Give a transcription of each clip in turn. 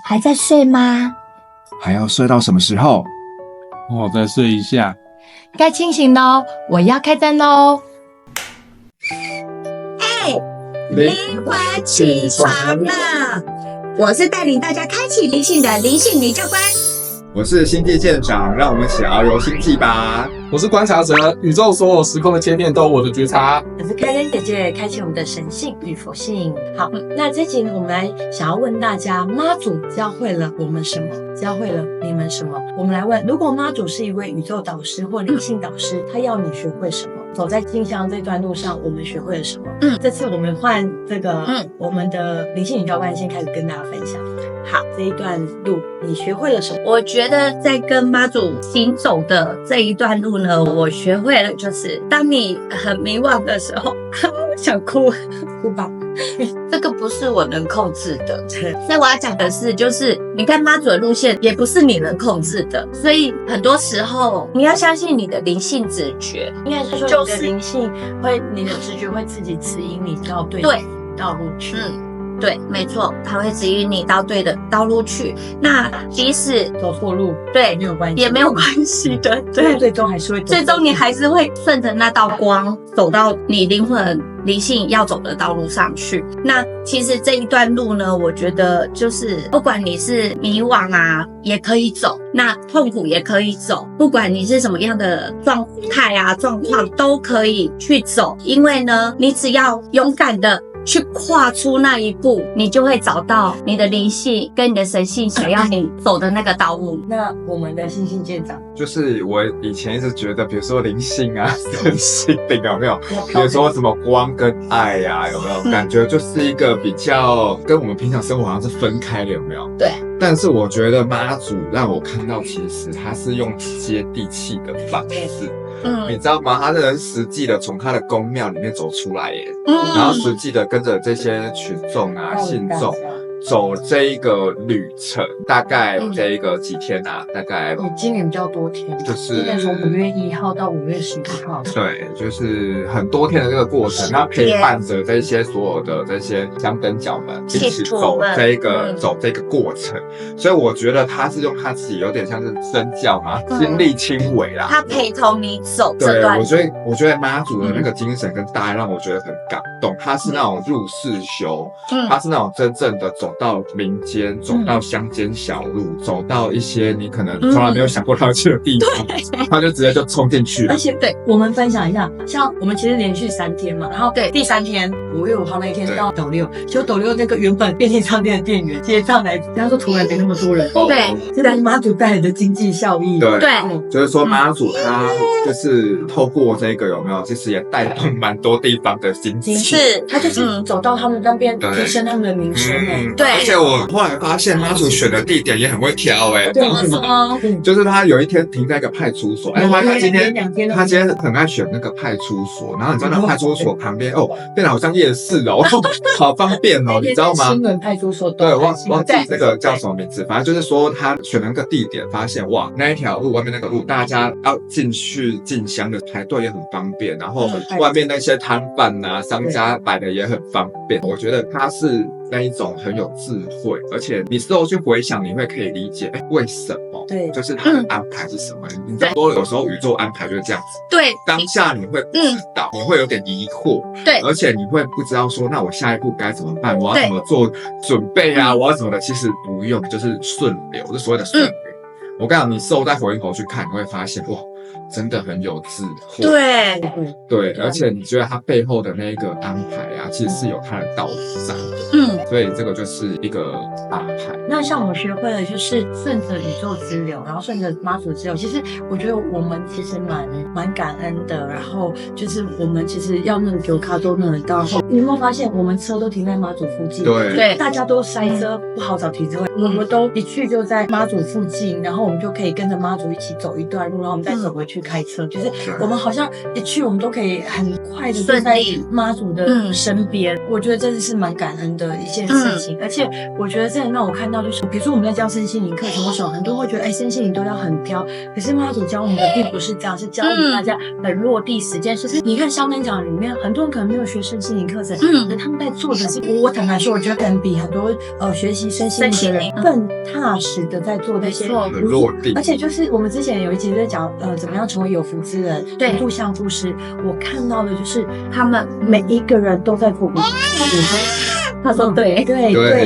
还在睡吗？还要睡到什么时候？我再睡一下。该清醒喽，我要开灯喽！灵魂起床了，我是带领大家开启灵性的灵性女教官。我是星际舰长，让我们一起遨游星际吧。我是观察者，宇宙所有时空的切片都有我的觉察。我是开灯姐姐，开启我们的神性与佛性。好，那这集呢，我们来想要问大家，妈祖教会了我们什么？教会了你们什么？我们来问，如果妈祖是一位宇宙导师或灵性导师，他要你学会什么？走在进香这段路上，我们学会了什么？这次我们换这个，我们的灵性女教官先开始跟大家分享。好，这一段路你学会了什么？我觉得在跟妈祖行走的这一段路呢，我学会了就是当你很迷惘的时候，想哭，哭吧。这个不是我能控制的。所以我要讲的是，就是你看妈祖的路线也不是你能控制的，所以很多时候你要相信你的灵性直觉。应该是说你的灵性会，你的直觉会自己指引你到对的道路去。对，没错，它会指引你到对的道路去。那即使走错路，对，没有关系，也没有关系的。对，最终还是会走，最终你还是会顺着那道光走到你灵魂灵性要走的道路上去。那其实这一段路呢，我觉得就是不管你是迷惘啊，也可以走；那痛苦也可以走。不管你是什么样的状态啊、状况，都可以去走。因为呢，你只要勇敢的去跨出那一步，你就会找到你的灵性跟你的神性想要你走的那个道路。那我们的星星舰长，就是我以前一直觉得，比如说灵性啊、神性灵有没有？比如说什么光跟爱啊，有没有？感觉就是一个比较跟我们平常生活好像是分开的，有没有？对。但是我觉得妈祖让我看到，其实他是用接地气的方式。你知道吗？他是很实际的从他的宫庙里面走出来耶，然后实际的跟着这些群众啊、信众走这一个旅程，大概这一个几天啊？大概今年比较多天，就是今年从5月1号到5月11号，对，就是很多天的这个过程，他陪伴着这些所有的这些香灯脚们一起走这个过程，所以我觉得他是用他自己有点像是身教嘛，亲力亲为啦，他陪同你走这对，段。我觉得妈祖的那个精神跟大爱让我觉得很感动。他是那种入世修，他是那种真正的走到民间，走到乡间小路，走到一些你可能从来没有想过他要去的地方，他就直接就冲进去了。而且对我们分享一下，像我们其实连续3天嘛，然后第3天5月5号那一天到斗六，就斗六那个原本便利商店的店员接上来，他说突然没那么多人，对，这是妈祖带来的经济效益。对，就是说妈祖他就是透过这个有没有，其实也带动蛮多地方的经济。是，他就是走到他们那边提升他们的民生对，而且我后来发现妈祖选的地点也很会挑怎么说？就是他有一天停在一个派出所，他今天很爱选那个派出所，然后你知道那派出所旁边变得好像夜市哦，好方便哦，你知道吗？新闻派出所对，忘记这个叫什么名字，反正就是说他选了那个地点，发现哇，那一条路外面那个路，大家要进去进香的排队也很方便，然后外面那些摊贩啊、商家摆的也很方便，我觉得他是那一种很有智慧，而且你事后去回想，你会可以理解，为什么？对，就是他的安排是什么？你知道，有时候宇宙安排就是这样子。对，当下你会不知道，你会有点疑惑，对，而且你会不知道说，那我下一步该怎么办？我要怎么做准备啊？我要怎么的？其实不用，就是顺流，就所谓的顺流。我跟你讲，你事后再回头去看，你会发现，哇，真的很有智慧。对，而且你觉得他背后的那个安排啊，其实是有他的道理在的。所以这个就是一个安排。那像我学会了，就是顺着宇宙之流，然后顺着妈祖之流。其实我觉得我们其实蛮感恩的。然后就是我们其实要那个丢卡都能到后，你有没有发现我们车都停在妈祖附近？对，大家都塞车，不好找停车位。我们都一去就在妈祖附近，然后我们就可以跟着妈祖一起走一段路，然后我们再走回去开车。就是我们好像一去，我们都可以很快的就在妈祖的身边。我觉得这是蛮感恩的一件事情，而且我觉得这很让我看到，就是比如说我们在教身心灵课程的时候，很多人会觉得，哎，身心灵都要很飘，可是妈祖教我们的并不是这样，是教我们大家很落地实践。就是你看香灯讲里面，很多人可能没有学身心灵课程，可他们在做的是，我坦白说，我觉得可能比很多学习身心灵的人更踏实的在做那些很落地。而且就是我们之前有一集在讲，怎么样成为有福之人，对，无住相布施。我看到的就是他们每一个人都在做无住相布施。他说对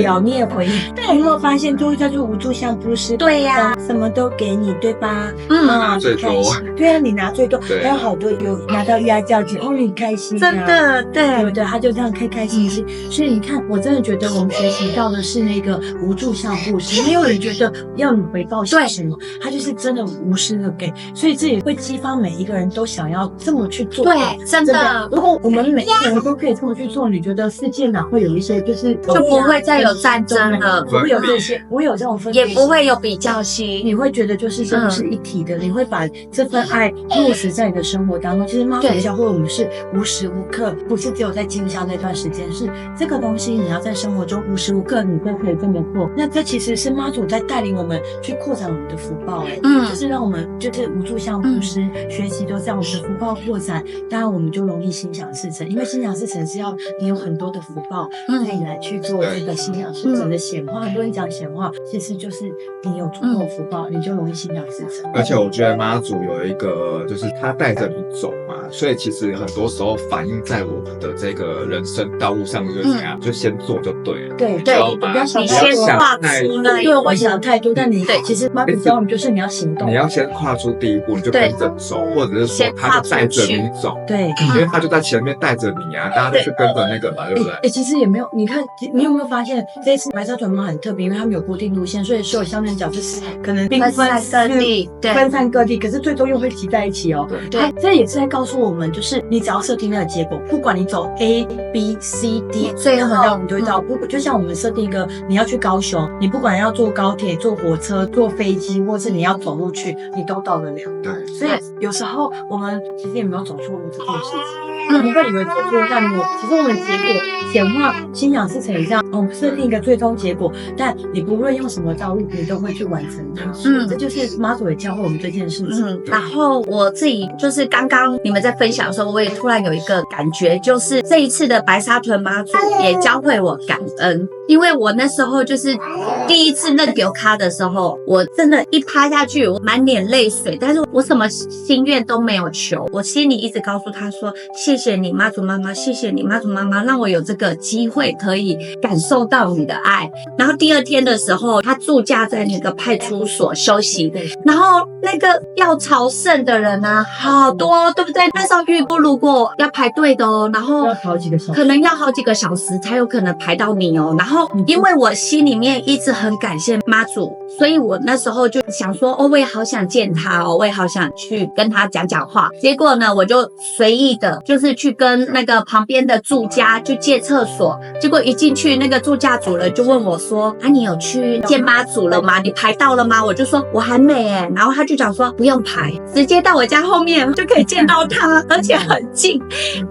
哦，你也回应。对，你有没有发现就是叫做无住相布施？对呀，什么都给你，对吧？拿最多。对啊，你拿最多，还有好多有拿到家教子，哦，你开心，真的，对不对？他就这样开心心。所以你看，我真的觉得我们学习到的是那个无住相布施，没有人觉得要你回报是什么，他就是真的无私的给，所以这也会激发每一个人都想要这么去做。对，真的。如果我们每一个人都可以这么去做，你觉得世界哪会有一些就不会再有战争了，不会有这些，不会有这种分别，也不会有比较心。你会觉得就是真的是一体的，你会把这份爱落实在你的生活当中。其实妈祖教会我们是无时无刻，不是只有在进香那段时间，是这个东西你要在生活中无时无刻你都可以这么做。那这其实是妈祖在带领我们去扩展我们的福报，就是让我们就是无住相布施，学习都这样，我们的福报扩展，当然我们就容易心想事成，因为心想事成是要你有很多的福报，可以来去做这个心想事成的显化。很多人讲显化，其实就是你有足够的福报，你就容易心想事成。而且我觉得妈祖有一个，就是他带着你走嘛，所以其实很多时候反映在我们的这个人生道路上，就是怎样，就先做就对了。对，不要想太多，对，我想太多，但你其实妈祖教我们就是你要行动，你要先跨出第一步，你就跟着走，或者是说他就带着你走，对，因为他就在前面带着你啊，大家都是跟着那个嘛，对不对？其实也没有，你看你有没有发现这次白沙屯妈很特别，因为他们有固定路线，所以所有香灯脚就是可能分散各地，分散各地，可是最终又会集在一起哦。对，这也是在告诉我们，就是你只要设定那个结果，不管你走 A、B、C、D， 最后我们就会到。就像我们设定一个，你要去高雄，你不管要坐高铁、坐火车、坐飞机，或是你要走路去，你都到得了。对，所以有时候我们其实也没有走错路这件事情。你会以为做错但我其实我们结果显化心想事成也这样，我们设定一个最终结果，但你不论用什么道路，你都会去完成它。这就是妈祖也教会我们这件事情。然后我自己就是刚刚你们在分享的时候，我也突然有一个感觉，就是这一次的白沙屯妈祖也教会我感恩，因为我那时候就是第一次认丢咖的时候，我真的一趴下去，我满脸泪水，但是我什么心愿都没有求，我心里一直告诉他说，谢谢你妈祖妈妈，谢谢你妈祖妈妈，让我有这个机会可以感受到你的爱。然后第二天的时候，他驻驾在那个派出所休息，然后那个要朝圣的人啊，好多，对不对？那时候预估如果要排队的哦，然后要好几个小时，可能要好几个小时才有可能排到你哦。然后因为我心里面一直很感谢妈祖，所以我那时候就想说，我也好想见他哦，我也好想去跟他讲讲话。结果呢，我就随意的，就是去跟那个旁边的住家去借厕所。结果一进去，那个住家主人就问我说：“啊，你有去见妈祖了吗？你排到了吗？”我就说我还没耶。然后他就讲说不用排，直接到我家后面就可以见到他，而且很近。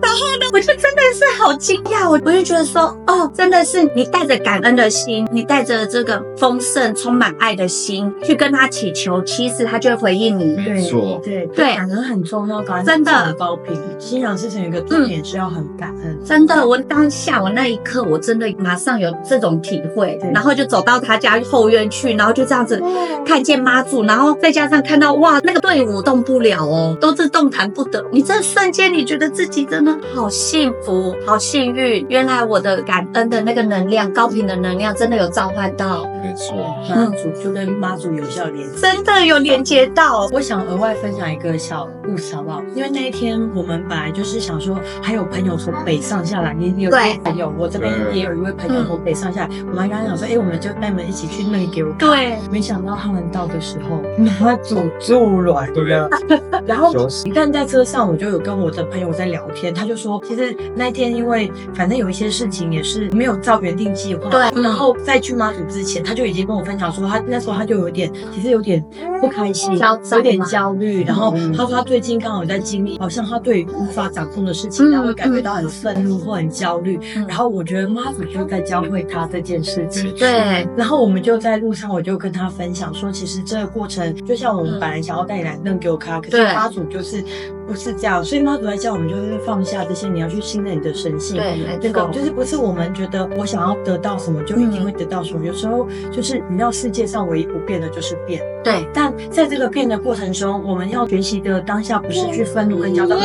然后呢，我就真的是好惊讶，我就觉得说，哦，真的是你带着感恩的心，你带着这个丰盛、充满爱的心去跟他祈求，其实他就会回应你。没错，对，感恩很重要，感恩真的高频。心想事成有一个重点是要很感恩，真的。我当下我那一刻，我真的马上有这种体会，然后就走到他家后院去，然后就这样子看见妈祖，然后再加上看到哇，那个队伍动不了哦，都是动弹不得。你这瞬间，你觉得自己真的好幸福、好幸运。原来我的感恩的那个能量，高频的能量，真的有召唤到。没错，妈祖就跟妈祖有效连接，真的有连接到。我想额外分享一个小故事好不好？因为那一天我们本来就是想说，还有朋友从北上下来，你有一位朋友，我这边也有一位朋友从北上下来，我们还跟他讲说，我们就带你们一起去那里给我看。对，没想到他们到的时候，妈祖住了，对不对？然后一旦在车上，我就有跟我的朋友在聊天，他就说，其实那一天因为反正有一些事情也是没有照原定计划，对，然后在去妈祖之前，他就已经跟我分享说，他那时候他就其实有点不开心，有点焦虑，然后他说他最近刚好在经历，好像他对无法掌控通的事情，他会感觉到很愤怒或很焦虑。然后我觉得妈祖就在教会他这件事情。对。然后我们就在路上，我就跟他分享说，其实这个过程就像我们本来想要带你来认给我看，可是妈祖就是不是这样，所以妈祖在教我们就是放下这些，你要去信任你的神性。对，这个就是不是我们觉得我想要得到什么就一定会得到什么，有时候就是你知道世界上唯一不变的就是变。对，但在这个变的过程中，我们要学习的当下不是去愤怒跟焦躁，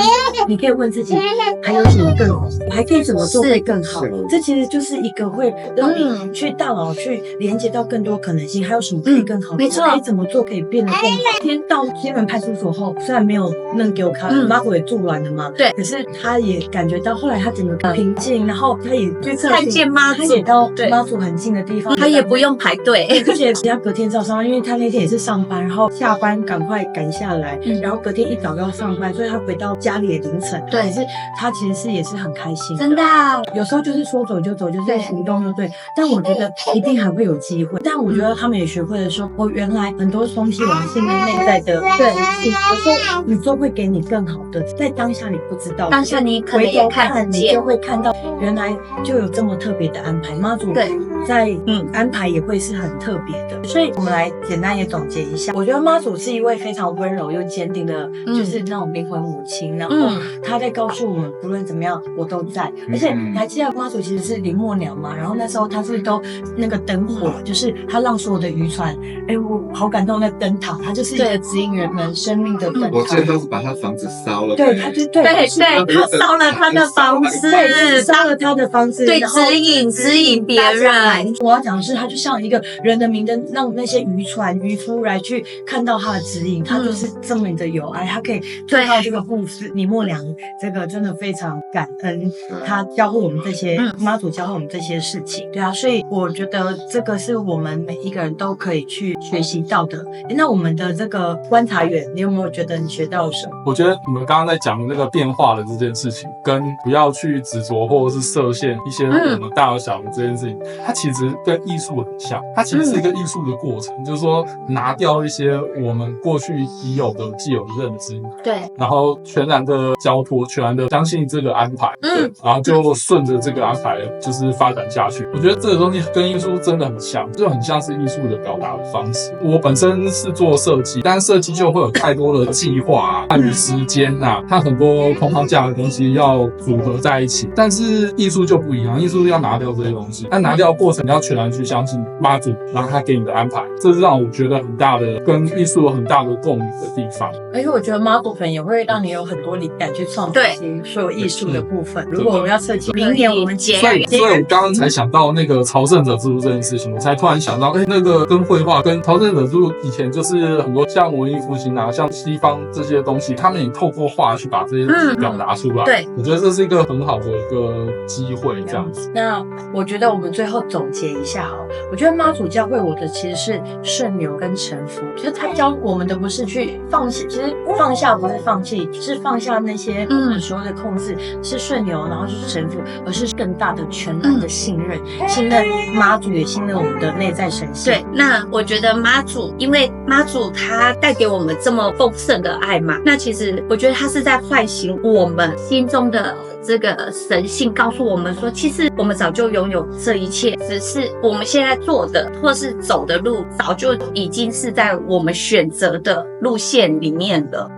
你可以问自己还有什么更好，我还可以怎么做会更好。这其实就是一个会让你去大脑去连接到更多可能性，还有什么可以更好，没错，可以怎么做可以变得更好。今天到西门派出所后，虽然没有认给我看，妈祖也住完了嘛，对，可是他也感觉到后来他整个平静，然后他也看见妈祖，他也到妈祖很近的地方，他也不用排队，而且他隔天早上，因为他那天也是上班，然后下班赶快赶下来，然后隔天一早要上班，所以他回到家里也凌晨。对，可是他其实也是很开心，真的。有时候就是说走就走，就是行动就对。但我觉得一定还会有机会。但我觉得他们也学会了说，我原来很多东西我们信任内在的对，有时候宇宙会给你更好的，在当下你不知道，当下你可能也看不见，你就会看到原来就有这么特别的安排。妈祖对在安排也会是很特别的，所以我们来简单也总结一下。我觉得妈祖是一位非常温柔又坚定的，就是那种灵魂母亲。然后她在告诉我们，不论怎么样，我都在。而且你还记得妈祖其实是林默娘嘛？然后那时候她是都那个灯火，就是她让所有的渔船，我好感动那灯塔，它就是一个指引人们生命的灯塔。我记得他是把他房子烧了，对，他就对，他烧了他的房子，烧了他的房子，对，指引别人。我要讲的是，他就像一个人的明灯，让那些渔船渔夫来去看到他的指引，他就是这么的有爱，他可以做到这个故事。李默良这个真的非常感恩，他教会我们这些妈祖教会我们这些事情，对啊，所以我觉得这个是我们每一个人都可以去学习到的。那我们的这个观察员，你有没有觉得你学到了什么？我觉得你们刚刚在讲的那个变化的这件事情，跟不要去执着或者是设限一些我们大而小的这件事情，它其实跟艺术很像，它其实是一个艺术的过程，就是说拿掉一些我们过去已有的既有的认知，对，然后全然的交托，全然的相信这个安排，然后就顺着这个安排就是发展下去。我觉得这个东西跟艺术真的很像，就很像是艺术的表达的方式。我本身是做设计，但设计就会有太多的计划啊、时间啊，它很多空框架的东西要组合在一起。但是艺术就不一样，艺术要拿掉这些东西，但拿掉过程你要全然去相信妈祖，然后他给你的安排，这是让我觉得很大的跟艺术有很大的共鸣的地方。而且我觉得妈祖粉也会让你有很多灵感去创造所有艺术的部分。如果我们要设计，明年我们所以我刚刚才想到那个朝圣者之路这件事情，我才突然想到，那个跟绘画跟朝圣者之路以前就是很多像文艺复兴啊，像西方这些东西，他们也透过画去把这些东西表达出来。对，我觉得这是一个很好的一个机会，这样子。那我觉得我们最后总结一下我觉得妈祖教会我的其实是顺流跟臣服，就是他教我们的不是去放弃，其实放下不是放弃，是放下那些我们所有的控制，是顺流，然后就是臣服，而是更大的全然的信任，信任妈祖，也信任我们的内在神性。对，那我觉得妈祖，因为妈祖他带给我们这么丰盛的爱嘛，那其实我觉得他是在唤醒我们心中的这个神性，告诉我们说，其实我们早就拥有这一切，只是我们现在做的或是走的路，早就已经是在我们选择的路线里面了。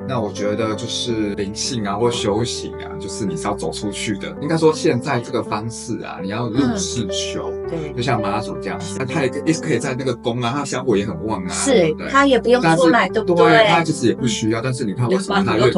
那我觉得就是灵性啊，或修行啊，就是你是要走出去的。应该说现在这个方式啊，你要入世修，对，就像妈祖这样，那他也可以在那个宫啊，他香火也很旺啊，是，他也不用出来，对不对？他其实也不需要，但是你看为什么他愿意？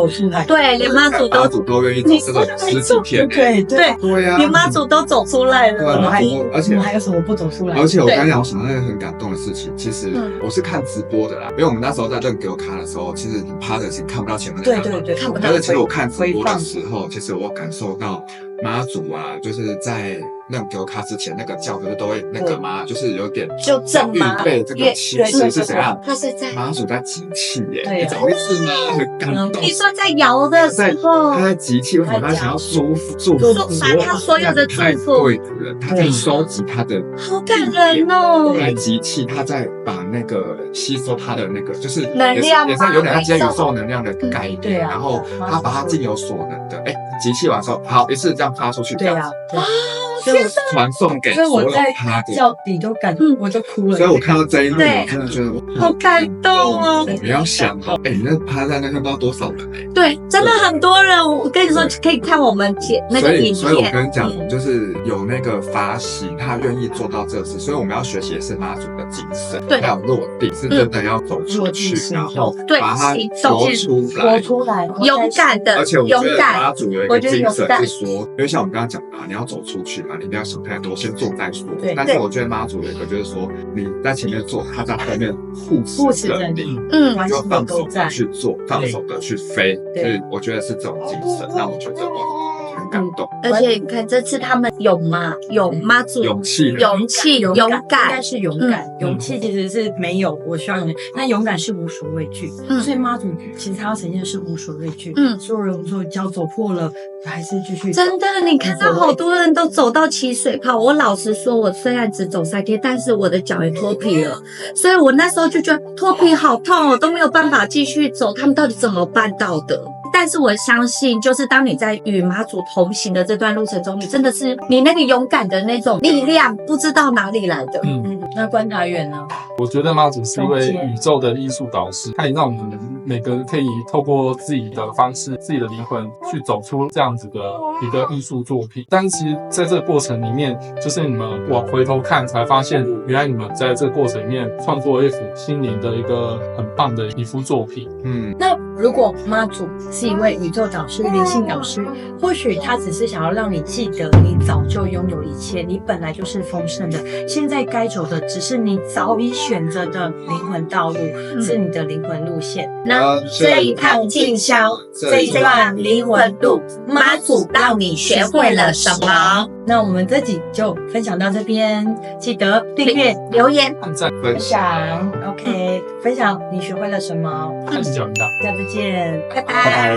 对，连妈祖都愿意走这个十几天，对啊，连妈祖都走出来了，而且我们还有什么不走出来？而且我刚讲，我想到一个很感动的事情，其实我是看直播的啦，因为我们那时候在认给我看的时候，其实你趴着是看不到前面的，对，看不到。但是其实我看直播的时候，其实我感受到妈祖啊，就是在认给我看之前，那个教就是都会那个嘛，就是有点就正预备这个气势是怎样？他是在妈祖在集气耶，你怎么会是吗？很感动。你说在摇的时候，他在集气，为什么他想要祝福把他所有的祝福对的人，他在收集他的，好感人哦。在集气，他在把那个吸收他的那个就是能量，也是有点像接宇宙能量的概念，对啊。然后他把他尽有所能的，集气完之后，好一次这样发出去，对啊，对。所以我传送给所有所以我在趴的。叫你都感，我都哭了。所以我看到这一幕，对我真的觉得好感动哦。你要想哦，你那趴在那边不知道多少人对，真的很多人。我跟你说，可以看我们那个影所以我片。跟你讲，就是有那个发心，他愿意做到这事，所以我们要学习的是妈祖的精神，对还有落地，是真的要走出去，然后对把它行动说出来。勇敢的，而且我觉得勇敢妈祖有一个精神是说，因为像我们刚刚讲的，你要走出去嘛，你不要想太多，先做再说。但是我觉得妈祖有一个就是说，你在前面做，他在后面护持着你，你就放手的去做，放手的去飞。所以我觉得是这种精神，让我觉得哇，很感动。而且你看这次他们有妈祖勇气，勇应敢，该是勇敢。勇气其实是没有，我需要勇气。那勇敢是无所畏惧。所以妈祖其实他要呈现的是无所畏惧。所有人说脚走破了，还是继续走。真的，你看到好多人都走到起水泡。我老实说，我虽然只走3天，但是我的脚也脱皮了，所以我那时候就觉得脱皮好痛哦，都没有办法继续走。他们到底怎么办到的？但是我相信，就是当你在与妈祖同行的这段路程中，你真的是你那个勇敢的那种力量，不知道哪里来的。那观察员呢？我觉得妈祖是一位宇宙的艺术导师，他也让我们每个人可以透过自己的方式、自己的灵魂去走出这样子的一个艺术作品。但是其实在这个过程里面，就是你们往回头看，才发现原来你们在这个过程里面创作了一幅心灵的一个很棒的一幅作品。那如果妈祖是一位宇宙导师、灵性导师，或许他只是想要让你记得你早就拥有一切，你本来就是丰盛的，现在该走的只是你早已选择的灵魂道路，是你的灵魂路线。那这一趟进香，这一段灵魂路，妈祖让你学会了什么？那我们这集就分享到这边，记得订阅、留言、按赞、分享。OK， 分享你学会了什么？开始讲一下，下次见，拜拜。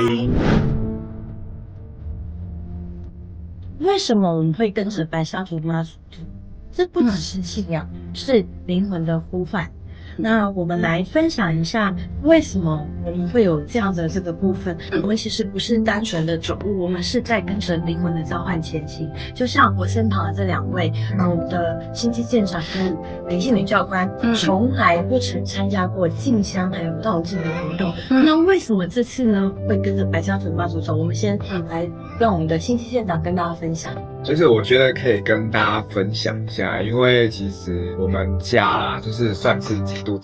为什么我们会跟着白沙屯妈祖？这不只是信仰，是灵魂的呼唤。那我们来分享一下，为什么我们会有这样的这个部分？我们其实不是单纯的走路，我们是在跟着灵魂的召唤前行。就像我身旁的这2位，我们的星际舰长跟灵性女教官，从来不曾参加过进香还有道境的活动。那为什么这次呢会跟着白沙屯妈祖走？我们先来让我们的星际舰长跟大家分享。就是我觉得可以跟大家分享一下，因为其实我们家啦，就是算是基督